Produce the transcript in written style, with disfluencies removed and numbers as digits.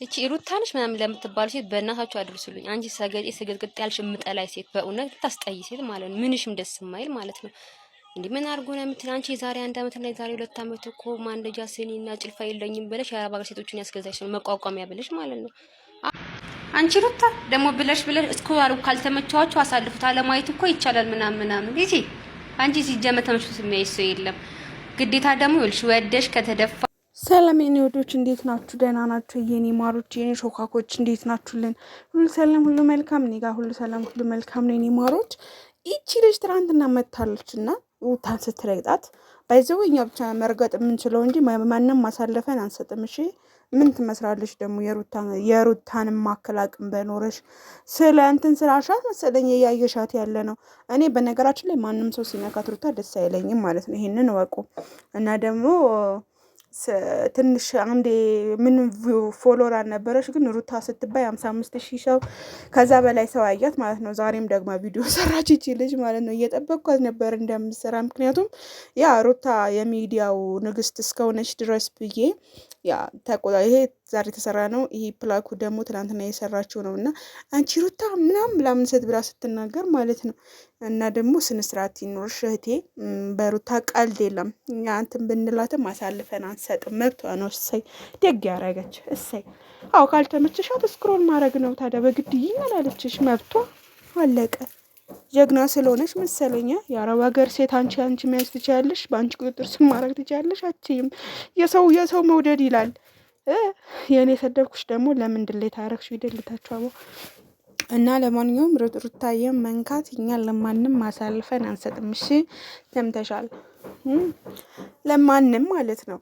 እቺ ሩታንሽ ምናምን ለምትባል ሴት በእናታችሁ አድርሱልኝ። አንቺ ሰገጤ ስግጥግጥ ያልሽ ምጠላይ ሴት በእውነት ታስጠይ ሴት ማለት ነው። ምንሽም ደስ የማይል ማለት ነው። እንዴ ምን አርጎ ነው የምትል አንቺ? የዛሬ 1 አመት እና የዛሬ 2 አመት እኮ ማንደጃ ስኒና ጭልፋ የለኝም ብለሽ የአረብ ሀገር ሴቶችን ያስገዛሽ ነው መቋቋሚያ ብለሽ ማለት ነው። አንቺ ሩታ ደግሞ ብለሽ እስኮ ያሉ ካልተመቻችሁ አሳልፉት አለማየት እኮ ይቻላል ምናምን እሺ። አንቺ ሲጀመር ተመችቶት የሚያይሽ ሰው የለም። ግዴታ ደግሞ ይልሽ ወደሽ ከተደፋ ሰላም የኔ ወዶች እንዴት ናችሁ? ደህና ናችሁ? የኔ ማሮች የኔ ሾካኮች እንዴት ናችሁልን? ሁሉ ሰላም ሁሉ መልካም፣ እኔ ጋር ሁሉ ሰላም ሁሉ መልካም ነው። የኔ ማሮች ይቺ ልጅ ትናንትና መታለችና ሩታን ስትረግጣት ባይዘው እኛ ብቻ መርገጥ የምንችለው እንጂ ማንንም ማሳለፈን አንሰጥም። እሺ ምን ትመስላለች ደግሞ የሩታን ማከላቅም በኖረሽ ስለ እንትን ስራሻት መሰለኝ ያያየሻት ያለ ነው። እኔ በነገራችን ላይ ማንም ሰው ሲነካት ሩታ ደስ አይለኝም ማለት ነው። ይሄንን ወቁ እና ደግሞ ትንሽ አንዴ ምን ፎሎወር አልነበረሽ ግን ሩታ ስትባይ 55,000 ሰው ከዛ በላይ ሰው አያት ማለት ነው። ዛሬም ደግሞ ቪዲዮ ሰራች ይቺ ልጅ ማለት ነው። እየጠበቅኳት ነበር እንደምትሰራ፣ ምክንያቱም ያ ሩታ የሚዲያው ንግስት እስከሆነች ድረስ ብዬ ያ ይሄ ዛሬ የተሰራ ነው። ይሄ ፕላኩ ደግሞ ትናንትና የሰራችው ነው። እና አንቺ ሩታ ምናምን ብላምን ሴት ብላ ስትናገር ማለት ነው። እና ደግሞ ስነስርዓት ይኖርሽ እህቴ፣ በሩታ ቀልድ የለም። እኛ እንትን ብንላትም አሳልፈን አንሰጥም፣ መብቷ ነው። እሰይ ደግ ያረገች እሰይ። አዎ ካልተመቸሻት ስክሮል ማድረግ ነው ታዲያ፣ በግድ ይመላለችሽ፣ መብቷ አለቀ። ጀግና ስለሆነች መሰለኛ የአረብ ሀገር ሴት አንቺ መያዝ ትችያለሽ፣ በአንቺ ቁጥጥር ስር ማድረግ ትችያለሽ። አትይም የሰው መውደድ ይላል። የእኔ ሰደብኩሽ ደግሞ ለምንድን ላይ ታረግሽ ይደልታችሁ እና ለማንኛውም ሩታዬም መንካት እኛን ለማንም ማሳልፈን አንሰጥም። እሺ ሰምተሻል? ለማንም ማለት ነው።